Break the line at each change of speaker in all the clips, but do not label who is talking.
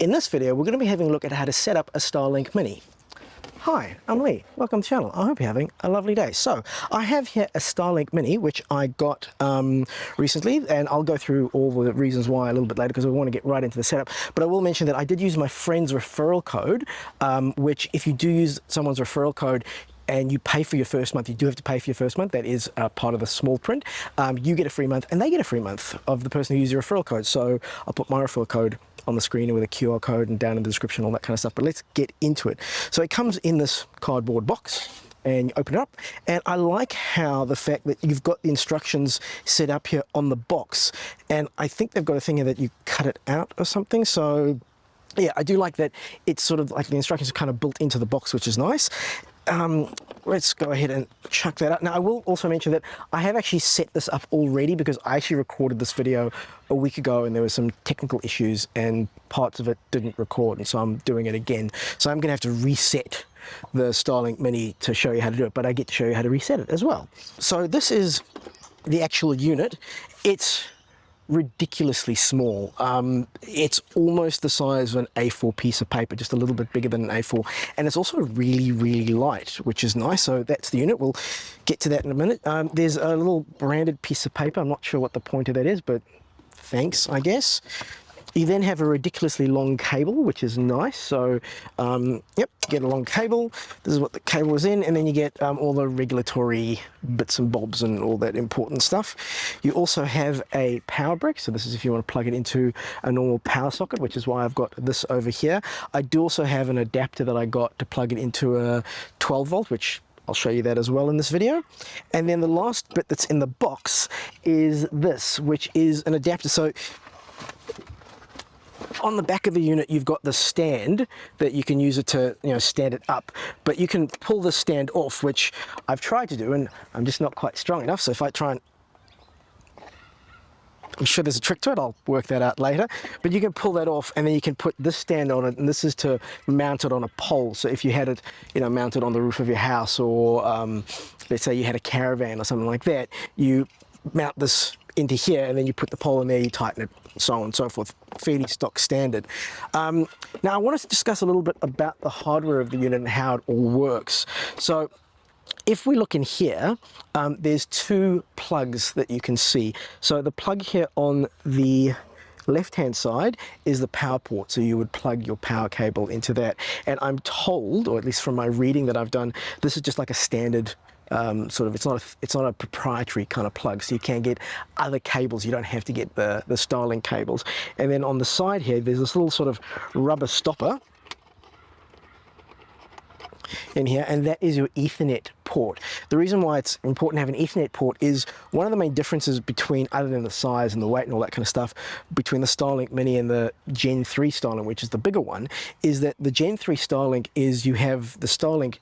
In this video, we're going to be having a look at how to set up a Starlink Mini. Hi, I'm Lee. Welcome to the channel. I hope you're having a lovely day. So, I have here a Starlink Mini, which I got recently, and I'll go through all the reasons why a little bit later because I want to get right into the setup. But I will mention that I did use my friend's referral code, which if you do use someone's referral code, and you pay for your first month, you do have to pay for your first month. That is part of the small print. You get a free month, and they get a free month of the person who uses your referral code. So I'll put my referral code on the screen with a QR code and down in the description, all that kind of stuff. But let's get into it. So it comes in this cardboard box, and you open it up. And I like how the fact that you've got the instructions set up here on the box. And I think they've got a thing here that you cut it out or something. So yeah, I do like that. It's sort of like the instructions are kind of built into the box, which is nice. Let's go ahead and chuck that up. Now, I will also mention that I have actually set this up already because I actually recorded this video a week ago and there were some technical issues and parts of it didn't record, and so I'm doing it again. So I'm going to have to reset the Starlink Mini to show you how to do it, but I get to show you how to reset it as well. So this is the actual unit. It's ridiculously small. It's almost the size of an A4 piece of paper, just a little bit bigger than an A4, and it's also really light, which is nice. So that's the unit. We'll get to that in a minute. There's a little branded piece of paper. I'm not sure what the point of that is, but thanks, I guess. You then have a ridiculously long cable, which is nice. So, yep, get a long cable. This is what the cable is in, and then you get all the regulatory bits and bobs and all that important stuff. You also have a power brick. So this is if you want to plug it into a normal power socket, which is why I've got this over here. I do also have an adapter that I got to plug it into a 12 volt, which I'll show you that as well in this video. And then the last bit that's in the box is this, which is an adapter. So on the back of the unit, you've got the stand that you can use it to, stand it up. But you can pull the stand off, which I've tried to do, and I'm just not quite strong enough. So if I try and, I'm sure there's a trick to it. I'll work that out later. But you can pull that off, and then you can put this stand on it, and this is to mount it on a pole. So if you had it, mounted on the roof of your house, or let's say you had a caravan or something like that, you mount this into here, and then you put the pole in there, you tighten it, so on and so forth. Fairly stock standard. Now I want to discuss a little bit about the hardware of the unit and how it all works. So if we look in here, there's two plugs that you can see. So the plug here on the left hand side is the power port, so you would plug your power cable into that. And I'm told, or at least from my reading that I've done, this is just like a standard it's not a proprietary kind of plug, so you can get other cables. You don't have to get the Starlink cables. And then on the side here, there's this little sort of rubber stopper in here, and that is your Ethernet port. The reason why it's important to have an Ethernet port is one of the main differences between, other than the size and the weight and all that kind of stuff, between the Starlink Mini and the Gen 3 Starlink, which is the bigger one, is that the Gen 3 Starlink is you have the Starlink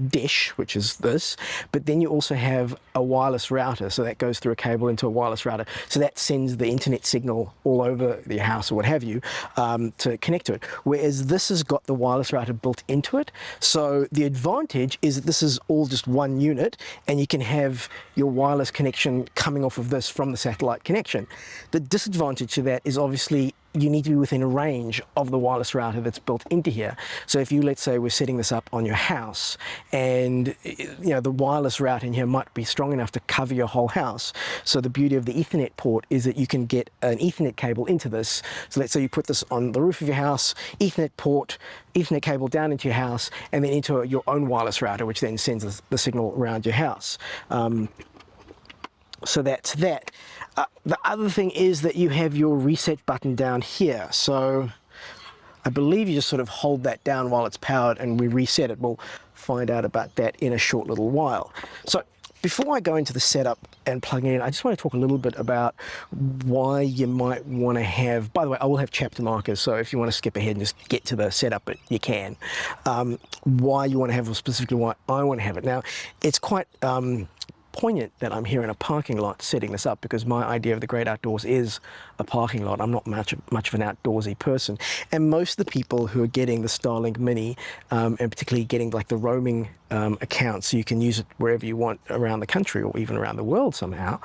dish, which is this, but then you also have a wireless router, so that goes through a cable into a wireless router, so that sends the internet signal all over the house or what have you to connect to it, whereas this has got the wireless router built into it. So the advantage is that this is all just one unit, and you can have your wireless connection coming off of this from the satellite connection. The disadvantage to that is obviously you need to be within range of the wireless router that's built into here. So if you, let's say we're setting this up on your house, and the wireless router in here might be strong enough to cover your whole house. So the beauty of the Ethernet port is that you can get an Ethernet cable into this. So let's say you put this on the roof of your house, Ethernet port, Ethernet cable down into your house, and then into your own wireless router, which then sends the signal around your house. So that's that. The other thing is that you have your reset button down here. So I believe you just sort of hold that down while it's powered and we reset it. We'll find out about that in a short little while. So before I go into the setup and plugging in, I just want to talk a little bit about why you might want to have, by the way, I will have chapter markers, so if you want to skip ahead and just get to the setup, you can. Why you want to have, or specifically why I want to have it. Now, it's quite poignant that I'm here in a parking lot setting this up, because my idea of the great outdoors is a parking lot. I'm not much of an outdoorsy person, and most of the people who are getting the Starlink Mini, and particularly getting like the roaming account, so you can use it wherever you want around the country or even around the world somehow,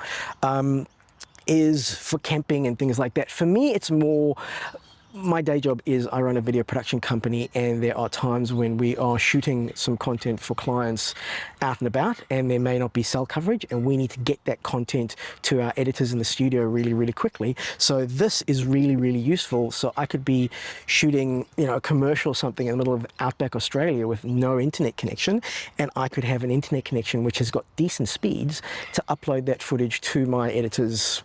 is for camping and things like that. For me, it's more my day job is I run a video production company, and there are times when we are shooting some content for clients out and about, and there may not be cell coverage, and we need to get that content to our editors in the studio really, really quickly. So this is really, really useful. So I could be shooting, you know, a commercial or something in the middle of outback Australia with no internet connection, and I could have an internet connection which has got decent speeds to upload that footage to my editors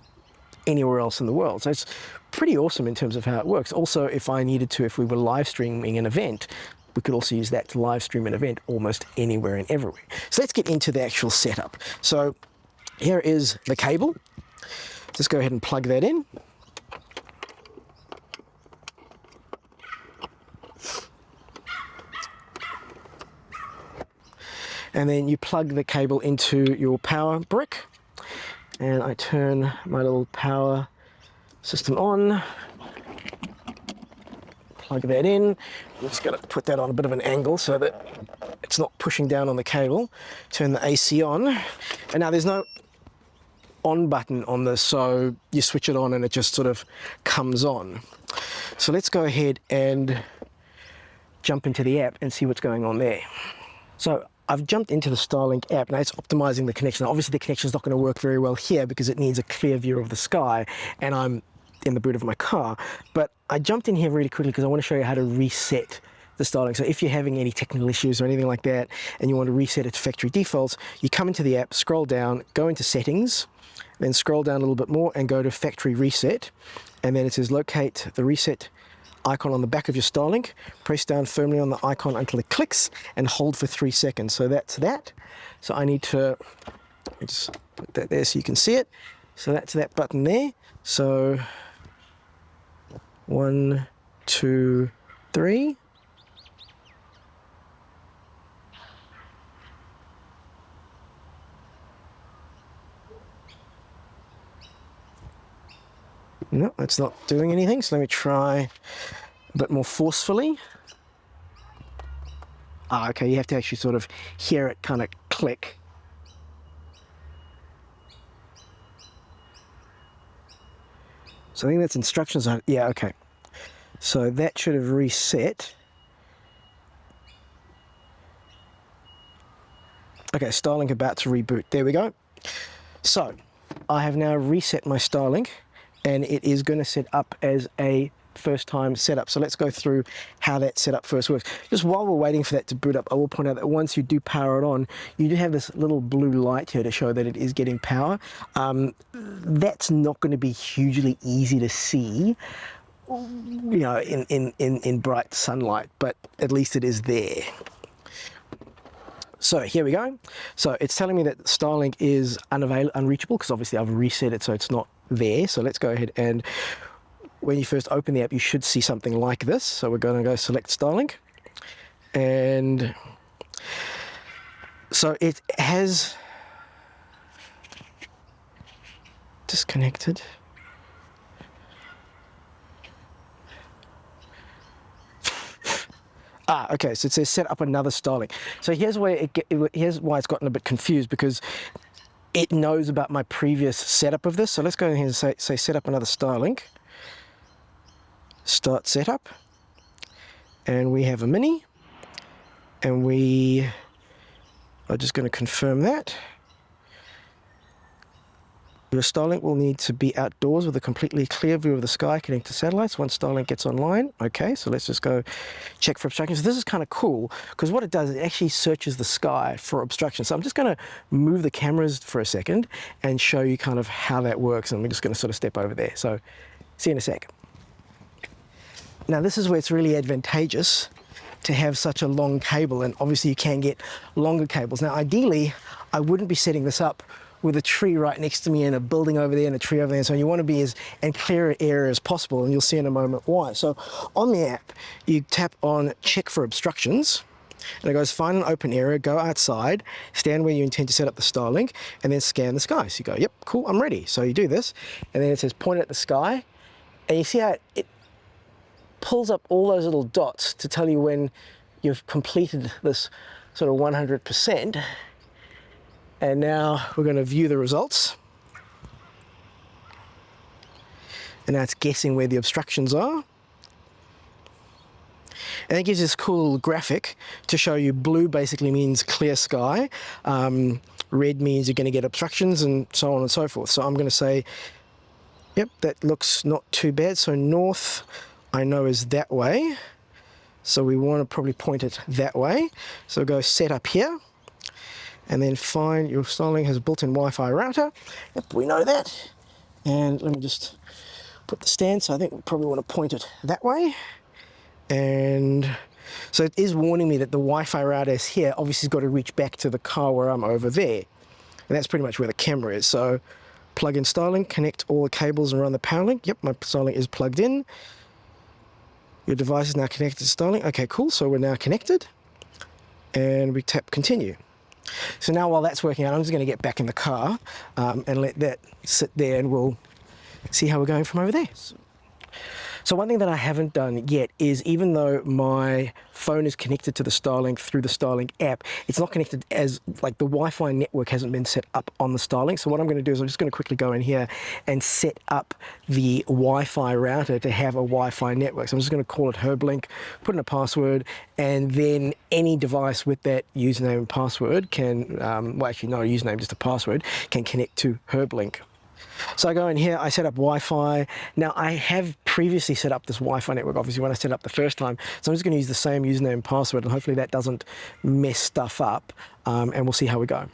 anywhere else in the world. So it's pretty awesome in terms of how it works. Also, if I needed to, if we were live streaming an event, we could also use that to live stream an event almost anywhere and everywhere. So let's get into the actual setup. So here is the cable. Just go ahead and plug that in. And then you plug the cable into your power brick. And I turn my little power system on, plug that in. I'm just going to put that on a bit of an angle so that it's not pushing down on the cable. Turn the AC on, and now there's no on button on this, so you switch it on and it just sort of comes on. So let's go ahead and jump into the app and see what's going on there. So I've jumped into the Starlink app. Now it's optimizing the connection. Obviously the connection is not going to work very well here because it needs a clear view of the sky, and I'm in the boot of my car. But I jumped in here really quickly because I want to show you how to reset the Starlink. So if you're having any technical issues or anything like that and you want to reset it to factory defaults, you come into the app, scroll down, go into settings, then scroll down a little bit more and go to factory reset, and then it says locate the reset icon on the back of your Starlink. Press down firmly on the icon until it clicks and hold for 3 seconds. So that's that. So I need to just put that there so you can see it. So that's that button there. So 1, 2, 3. No, it's not doing anything, so let me try a bit more forcefully. Ah, okay, you have to actually sort of hear it kind of click. So I think that's instructions on, yeah, okay. So that should have reset. Okay, Starlink about to reboot. There we go. So I have now reset my Starlink, and it is going to set up as a first time setup. So let's go through how that setup first works. Just while we're waiting for that to boot up, I will point out that once you do power it on, you do have this little blue light here to show that it is getting power. That's not going to be hugely easy to see, you know, in bright sunlight, but at least it is there. So here we go. So it's telling me that Starlink is unreachable because obviously I've reset it so it's not there. So let's go ahead, and when you first open the app you should see something like this. So we're going to go select Starlink, and so it has disconnected. Ah, okay, so it says set up another Starlink. So here's where here's why it's gotten a bit confused, because it knows about my previous setup of this. So let's go ahead and say set up another Starlink. Start setup. And we have a Mini. And we are just going to confirm that. Your Starlink will need to be outdoors with a completely clear view of the sky connected to satellites once Starlink gets online. Okay, so let's just go check for obstructions. This is kind of cool because what it does, it actually searches the sky for obstructions. So I'm just going to move the cameras for a second and show you kind of how that works. And we're just going to sort of step over there. So see you in a sec. Now this is where it's really advantageous to have such a long cable, and obviously you can get longer cables. Now ideally, I wouldn't be setting this up with a tree right next to me and a building over there and a tree over there. So you want to be as in clear area as possible, and you'll see in a moment why. So on the app, you tap on check for obstructions, and it goes find an open area, go outside, stand where you intend to set up the Starlink, and then scan the sky. So you go, yep, cool, I'm ready. So you do this, and then it says point at the sky, and you see how it pulls up all those little dots to tell you when you've completed this sort of 100%. And now we're going to view the results. And now it's guessing where the obstructions are. And it gives this cool graphic to show you blue basically means clear sky, red means you're going to get obstructions, and so on and so forth. So I'm going to say, yep, that looks not too bad. So north, I know, is that way. So we want to probably point it that way. So go set up here, and then find your Starlink has a built-in Wi-Fi router. Yep, we know that. And let me just put the stand, so I think we probably want to point it that way. And so it is warning me that the Wi-Fi router is here. Obviously, it's got to reach back to the car where I'm over there. And that's pretty much where the camera is. So plug in Starlink, connect all the cables and run the power link. Yep, my Starlink is plugged in. Your device is now connected to Starlink. Okay, cool. So we're now connected. And we tap continue. So now while that's working out, I'm just going to get back in the car and let that sit there, and we'll see how we're going from over there. So one thing that I haven't done yet is, even though my phone is connected to the Starlink through the Starlink app, it's not connected as, like, the Wi-Fi network hasn't been set up on the Starlink. So what I'm going to do is I'm just going to quickly go in here and set up the Wi-Fi router to have a Wi-Fi network. So I'm just going to call it HerBlink, put in a password, and then any device with that username and password can, well, actually not a username, just a password, can connect to HerBlink. So I go in here, I set up Wi-Fi. Now I have previously set up this Wi-Fi network, obviously, when I set up the first time. So I'm just going to use the same username and password, and hopefully that doesn't mess stuff up, and we'll see how we go.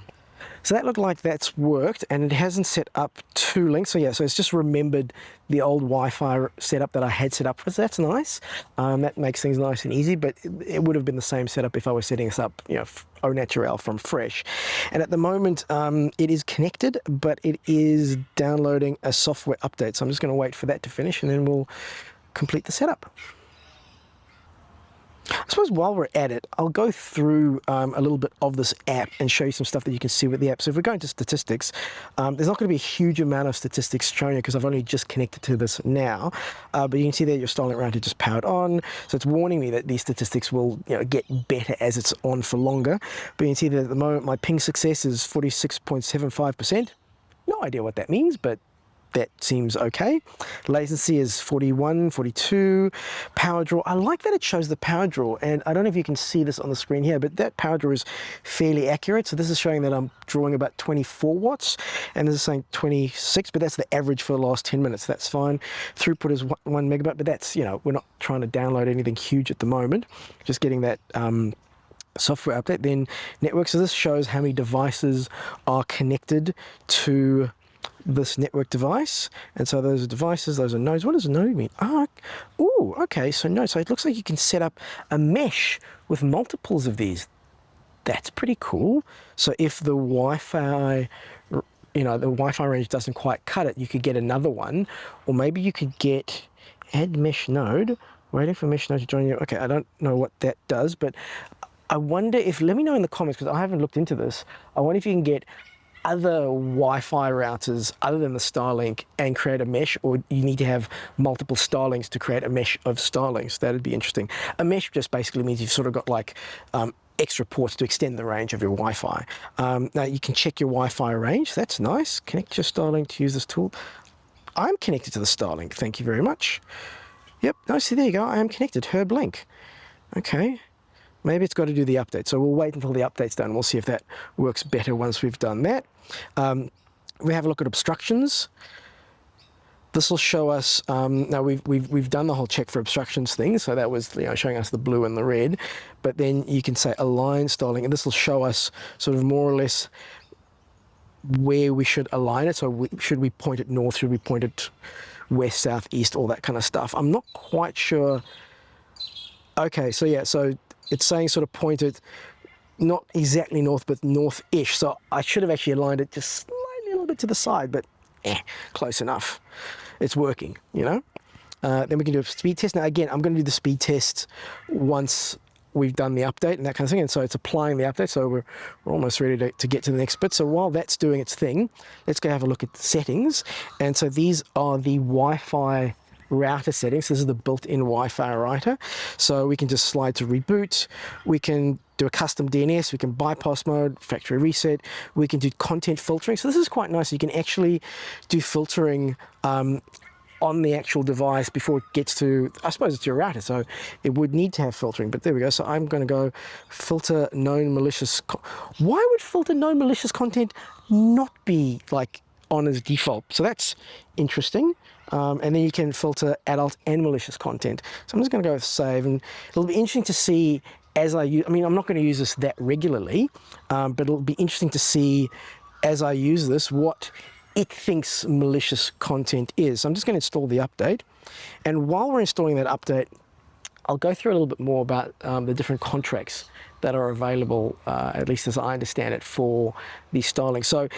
So that looked like that's worked, and it hasn't set up two links. So yeah, so it's just remembered the old Wi-Fi setup that I had set up. So that's nice. That makes things nice and easy, but it would have been the same setup if I was setting this up, you know, au naturel from fresh. And at the moment, it is connected, but it is downloading a software update. So I'm just going to wait for that to finish, and then we'll complete the setup. I suppose while we're at it, I'll go through a little bit of this app and show you some stuff that you can see with the app. So if we go into statistics, there's not going to be a huge amount of statistics showing you because I've only just connected to this now. But you can see there your Starlink router just powered on. So it's warning me that these statistics will, you know, get better as it's on for longer. But you can see that at the moment my ping success is 46.75%. No idea what that means, but that seems okay. Latency is 41, 42. Power draw, I like that it shows the power draw, and I don't know if you can see this on the screen here, but that power draw is fairly accurate. So this is showing that I'm drawing about 24 watts, and this is saying 26, but that's the average for the last 10 minutes. That's fine. Throughput is 1 megabyte, but that's, you know, we're not trying to download anything huge at the moment, just getting that software update. Then network, so this shows how many devices are connected to this network device. And so those are devices, those are nodes. What does a node mean? Oh, okay, so node. So it looks like you can set up a mesh with multiples of these. That's pretty cool. So if the Wi-Fi, you know, the Wi-Fi range doesn't quite cut it, you could get another one, or maybe you could get add mesh node, waiting for mesh node to join you. Okay, I don't know what that does, but I wonder if, let me know in the comments, because I haven't looked into this. I wonder if you can get other Wi-Fi routers other than the Starlink and create a mesh, or you need to have multiple Starlinks to create a mesh of Starlinks. That'd be interesting. A mesh just basically means you've sort of got like extra ports to extend the range of your Wi-Fi. Now you can check your Wi-Fi range. That's nice. Connect your Starlink to use this tool. I'm connected to the Starlink. Thank you very much. Yep. No, see, there you go. I am connected. HerBlink. Okay. Maybe it's got to do the update. So we'll wait until the update's done. We'll see if that works better once we've done that. We have a look at obstructions. This will show us, now we've done the whole check for obstructions thing. So that was, you know, showing us the blue and the red. But then you can say align Starlink, and this will show us sort of more or less where we should align it. So should we point it north? Should we point it west, south, east, all that kind of stuff? I'm not quite sure. Okay, so yeah, so it's saying sort of point it not exactly north, but north-ish. So I should have actually aligned it just slightly a little bit to the side, but close enough. It's working, you know? Then we can do a speed test. Now, again, I'm going to do the speed test once we've done the update and that kind of thing. And so it's applying the update. So we're almost ready to get to the next bit. So while that's doing its thing, let's go have a look at the settings. And so these are the Wi-Fi router settings. This is the built-in Wi-Fi router. So we can just slide to reboot. We can do a custom DNS. We can bypass mode, factory reset. We can do content filtering. So this is quite nice. You can actually do filtering on the actual device before it gets to, I suppose it's your router, so it would need to have filtering, but there we go. So I'm going to go filter known malicious. Why would filter known malicious content not be like on as default? So that's interesting. And then you can filter adult and malicious content. So I'm just going to go with save, and it'll be interesting to see as I use, I mean, I'm not going to use this that regularly, but it'll be interesting to see as I use this what it thinks malicious content is. So I'm just going to install the update. And while we're installing that update, I'll go through a little bit more about the different contracts that are available, at least as I understand it, for the Starlink. So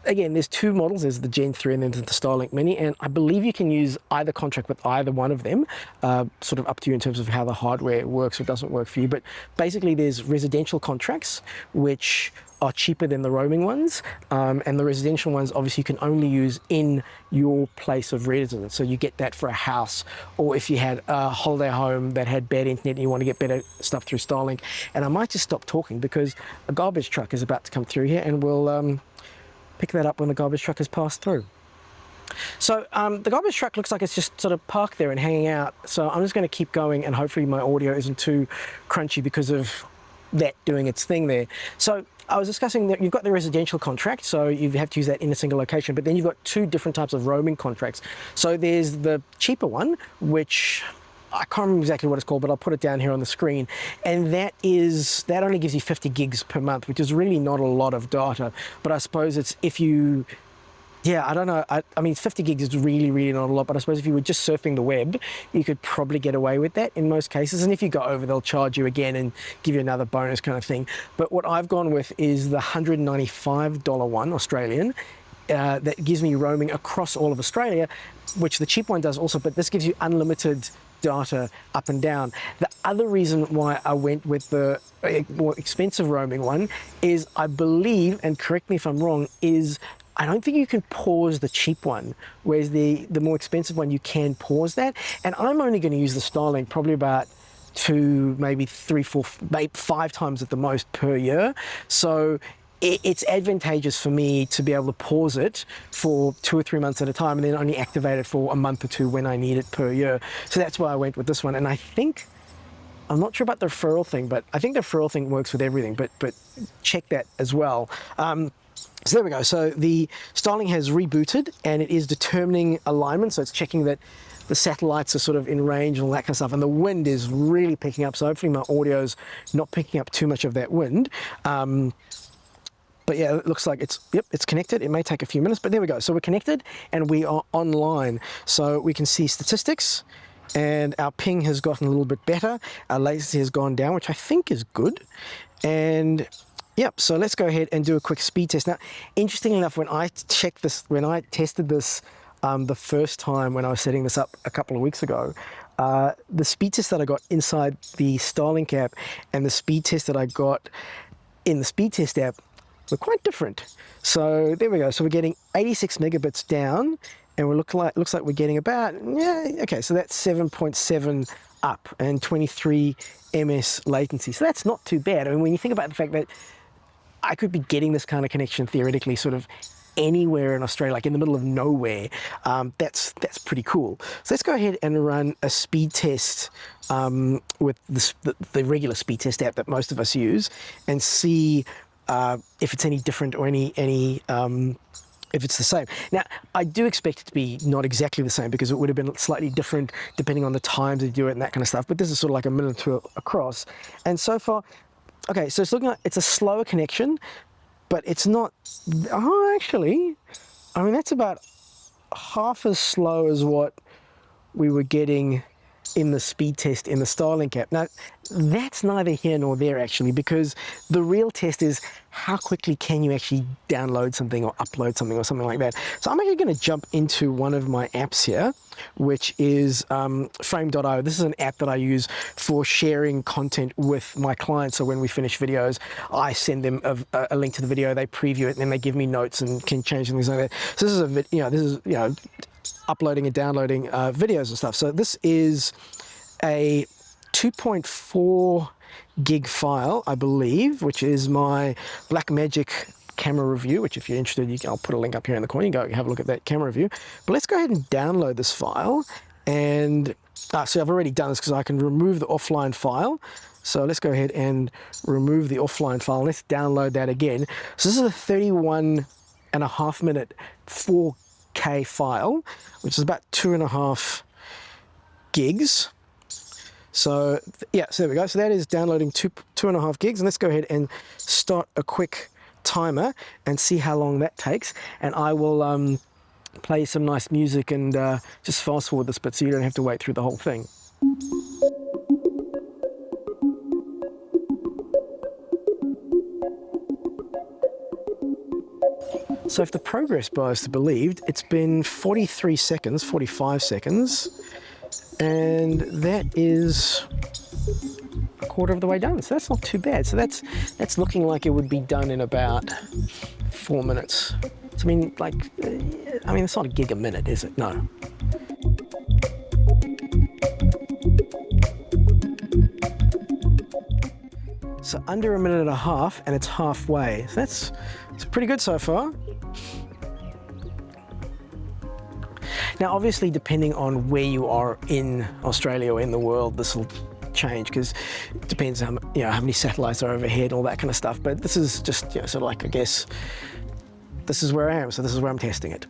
again, there's two models. There's the Gen 3 and then the Starlink Mini, and I believe you can use either contract with either one of them, sort of up to you in terms of how the hardware works or doesn't work for you. But basically there's residential contracts, which are cheaper than the roaming ones, and the residential ones obviously you can only use in your place of residence. So you get that for a house, or if you had a holiday home that had bad internet and you want to get better stuff through Starlink. And I might just stop talking because a garbage truck is about to come through here, and we'll pick that up when the garbage truck has passed through. So the garbage truck looks like it's just sort of parked there and hanging out. So I'm just going to keep going, and hopefully my audio isn't too crunchy because of that doing its thing there. So I was discussing that you've got the residential contract, so you have to use that in a single location, but then you've got two different types of roaming contracts. So there's the cheaper one, which I can't remember exactly what it's called, but I'll put it down here on the screen. And that only gives you 50 gigs per month, which is really not a lot of data. But I suppose it's if you, yeah, I don't know. I mean, 50 gigs is really, really not a lot, but I suppose if you were just surfing the web, you could probably get away with that in most cases. And if you go over, they'll charge you again and give you another bonus kind of thing. But what I've gone with is the $195 one, Australian, that gives me roaming across all of Australia, which the cheap one does also, but this gives you unlimited data up and down. The other reason why I went with the more expensive roaming one is I believe, and correct me if I'm wrong, is I don't think you can pause the cheap one, whereas the more expensive one, you can pause that. And I'm only going to use the Starlink probably about 2, maybe 3, 4, maybe 5 times at the most per year. So it's advantageous for me to be able to pause it for 2 or 3 months at a time and then only activate it for a month or two when I need it per year. So that's why I went with this one. And I think, I'm not sure about the referral thing, but I think the referral thing works with everything, but check that as well. So there we go. So the Starlink has rebooted and it is determining alignment. So it's checking that the satellites are sort of in range and all that kind of stuff. And the wind is really picking up. So hopefully my audio's not picking up too much of that wind. But yeah, it looks like it's connected. It may take a few minutes, but there we go. So we're connected and we are online. So we can see statistics and our ping has gotten a little bit better. Our latency has gone down, which I think is good. And yep, so let's go ahead and do a quick speed test. Now, interestingly enough, when I tested this the first time when I was setting this up a couple of weeks ago, the speed test that I got inside the Starlink app and the speed test that I got in the speed test app were quite different. So there we go. So we're getting 86 megabits down, and looks like we're getting about, yeah, okay, so that's 7.7 up and 23 ms latency. So that's not too bad. I mean, when you think about the fact that I could be getting this kind of connection theoretically sort of anywhere in Australia, like in the middle of nowhere, that's pretty cool. So let's go ahead and run a speed test with the regular speed test app that most of us use and see if it's any different or if it's the same. Now, I do expect it to be not exactly the same because it would have been slightly different depending on the time to do it and that kind of stuff, but this is sort of like a minute or two across. And so far, okay, so it's looking like it's a slower connection, but it's not, oh, actually, I mean, that's about half as slow as what we were getting in the speed test in the Starlink app. Now, that's neither here nor there actually, because the real test is how quickly can you actually download something or upload something or something like that. So I'm actually going to jump into one of my apps here, which is frame.io. This is an app that I use for sharing content with my clients. So when we finish videos, I send them a link to the video, they preview it, and then they give me notes and can change things like that. So this is uploading and downloading videos and stuff. So this is a 2.4 gig file, I believe, which is my Blackmagic camera review, which if you're interested, I'll put a link up here in the corner. You go have a look at that camera review. But let's go ahead and download this file. And so I've already done this because I can remove the offline file. So let's go ahead and remove the offline file. Let's download that again. So this is a 31.5-minute 4K file, which is about 2.5 gigs. So yeah, so there we go. So that is downloading 2.5 gigs. And let's go ahead and start a quick timer and see how long that takes. And I will play some nice music and just fast forward this bit so you don't have to wait through the whole thing. So if the progress bar is to be believed, it's been 45 seconds, and that is a quarter of the way done. So that's not too bad. So that's looking like it would be done in about 4 minutes. So, I mean, it's not a gig a minute, is it? No. So under 1.5 minutes, and it's halfway. So it's pretty good so far. Now, obviously, depending on where you are in Australia or in the world, this will change because it depends on how many satellites are overhead and all that kind of stuff. But this is just sort of like, I guess, this is where I am. So this is where I'm testing it.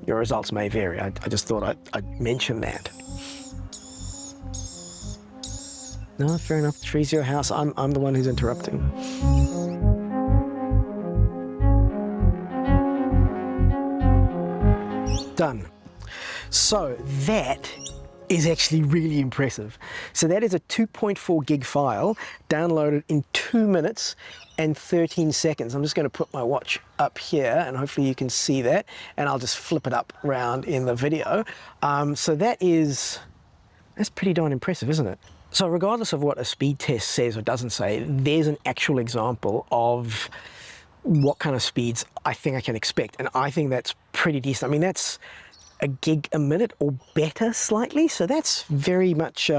Your results may vary. I just thought I'd mention that. No, fair enough. The tree's your house. I'm the one who's interrupting. Done. So that is actually really impressive. So that is a 2.4 gig file downloaded in 2 minutes and 13 seconds. I'm just going to put my watch up here and hopefully you can see that, and I'll just flip it up around in the video. So that's pretty darn impressive, isn't it? So regardless of what a speed test says or doesn't say, there's an actual example of what kind of speeds I think I can expect, and I think that's pretty decent. I mean, that's a gig a minute or better slightly, so that's very much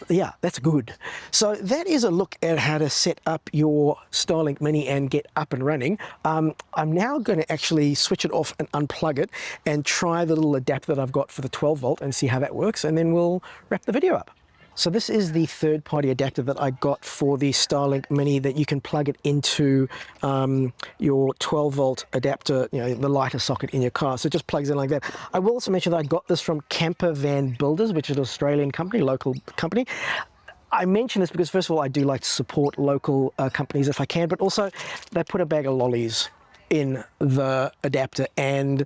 yeah, that's good. So that is a look at how to set up your Starlink Mini and get up and running. I'm now going to actually switch it off and unplug it and try the little adapter that I've got for the 12 volt and see how that works, and then we'll wrap the video up. So this is the third-party adapter that I got for the Starlink Mini that you can plug it into your 12-volt adapter, the lighter socket in your car. So it just plugs in like that. I will also mention that I got this from Camper Van Builders, which is an Australian company, local company. I mention this because, first of all, I do like to support local companies if I can, but also they put a bag of lollies in the adapter, and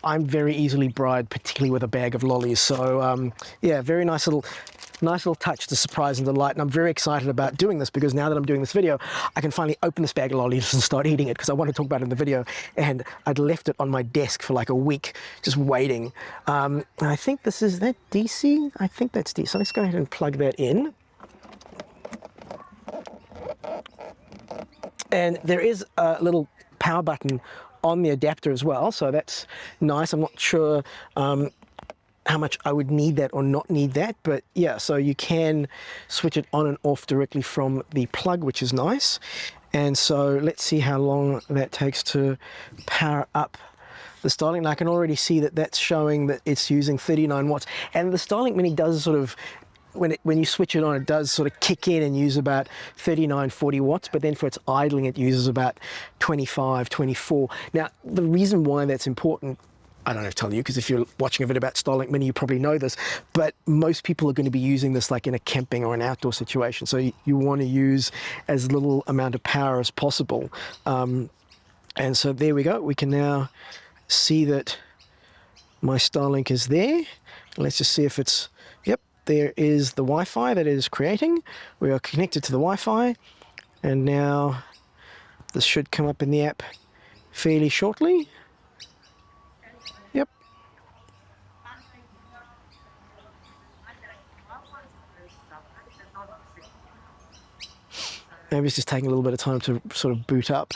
I'm very easily bribed, particularly with a bag of lollies. So yeah, very nice little touch to surprise and delight. And I'm very excited about doing this because now that I'm doing this video, I can finally open this bag of lollies and start eating it because I want to talk about it in the video. And I'd left it on my desk for like a week, just waiting. And I think is that DC? I think that's DC. So let's go ahead and plug that in. And there is a little power button on the adapter as well, so that's nice. I'm not sure how much I would need that or not need that, but yeah, so you can switch it on and off directly from the plug, which is nice. And so let's see how long that takes to power up the Starlink. Now I can already see that that's showing that it's using 39 watts, and the Starlink Mini does sort of, when you switch it on, it does sort of kick in and use about 39, 40 watts, but then for its idling, it uses about 25, 24. Now, the reason why that's important, I don't have to tell you, because if you're watching a video about Starlink Mini, you probably know this, but most people are going to be using this like in a camping or an outdoor situation. So you want to use as little amount of power as possible. And so there we go. We can now see that my Starlink is there. Let's just see if it's, yep. There is the Wi-Fi that it is creating. We are connected to the Wi-Fi, and now this should come up in the app fairly shortly. Yep. Maybe it's just taking a little bit of time to sort of boot up.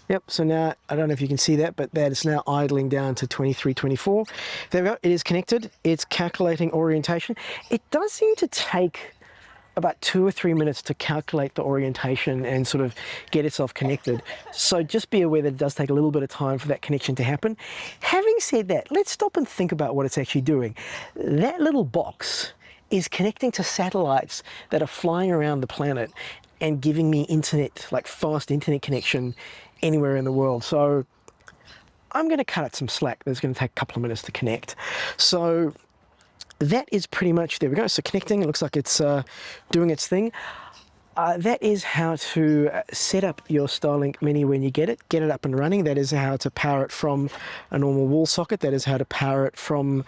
Yep, so now, I don't know if you can see that, but that is now idling down to 23, 24. There we go, it is connected. It's calculating orientation. It does seem to take about 2 or 3 minutes to calculate the orientation and sort of get itself connected. So just be aware that it does take a little bit of time for that connection to happen. Having said that, let's stop and think about what it's actually doing. That little box is connecting to satellites that are flying around the planet and giving me internet, like fast internet connection anywhere in the world. So I'm going to cut it some slack. That's going to take a couple of minutes to connect. So that is pretty much, there we go. So connecting, it looks like it's doing its thing. That is how to set up your Starlink Mini when you get it up and running. That is how to power it from a normal wall socket. That is how to power it from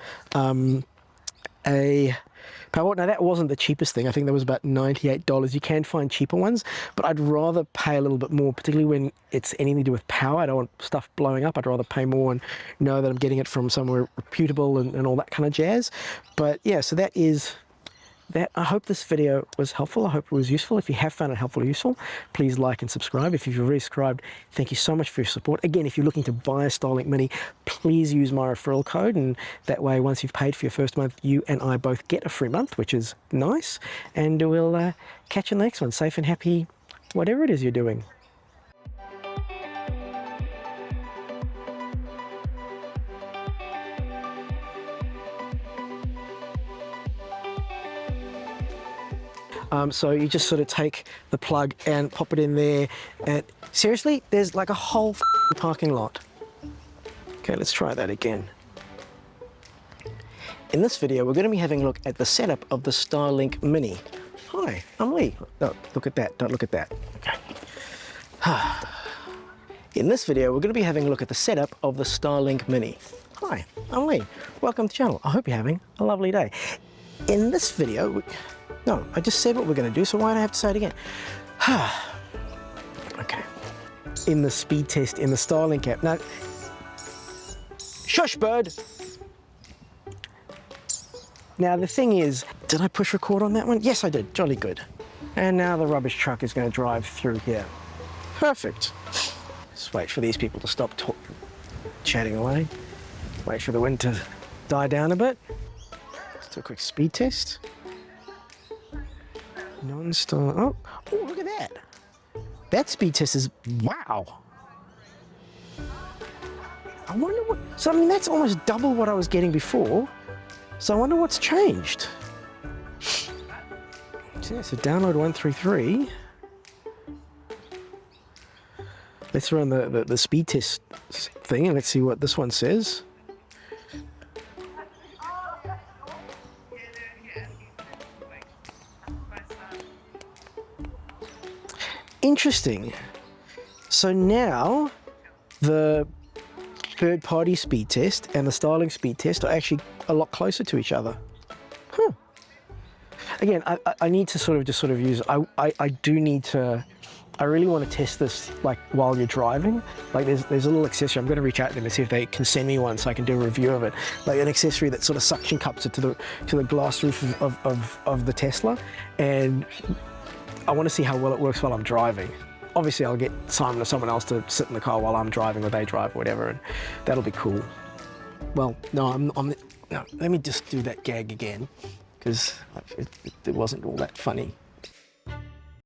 a power. Now that wasn't the cheapest thing. I think that was about $98. You can find cheaper ones, but I'd rather pay a little bit more, particularly when it's anything to do with power. I don't want stuff blowing up. I'd rather pay more and know that I'm getting it from somewhere reputable and all that kind of jazz. But yeah, so that is that. I hope this video was helpful. I hope it was useful. If you have found it helpful or useful, please like and subscribe. If you've already subscribed, thank you so much for your support. Again, if you're looking to buy a Starlink Mini, please use my referral code, and that way, once you've paid for your first month, you and I both get a free month, which is nice. And we'll catch you in the next one. Safe and happy, whatever it is you're doing. So you just sort of take the plug and pop it in there, and seriously, there's like a whole parking lot. Okay, let's try that again. In this video, we're going to be having a look at the setup of the Starlink Mini. Hi, I'm Lee. No, look at that, don't look at that. Okay. In this video, we're going to be having a look at the setup of the Starlink Mini. Hi, I'm Lee. Welcome to the channel. I hope you're having a lovely day. In this video, no, I just said what we're going to do, so why do I have to say it again? Okay. In the speed test in the Starlink app. Now, shush, bird. Now, the thing is, did I push record on that one? Yes, I did. Jolly good. And now the rubbish truck is going to drive through here. Perfect. Just wait for these people to stop chatting away. Wait for the wind to die down a bit. Let's do a quick speed test. Non-stop. Oh, look at that. That speed test is, wow. I wonder what, so I mean, that's almost double what I was getting before. So I wonder what's changed. So, so download 133. Let's run the speed test thing and let's see what this one says. Interesting. So now the third-party speed test and the Starlink speed test are actually a lot closer to each other. Huh. Again, I need to sort of use, I do need to, I really want to test this like while you're driving. Like there's a little accessory, I'm going to reach out to them and see if they can send me one so I can do a review of it. Like an accessory that sort of suction cups it to the glass roof of the Tesla, and I want to see how well it works while I'm driving. Obviously, I'll get Simon or someone else to sit in the car while I'm driving, or they drive, or whatever, and that'll be cool. Well, no, no, let me just do that gag again, because it wasn't all that funny.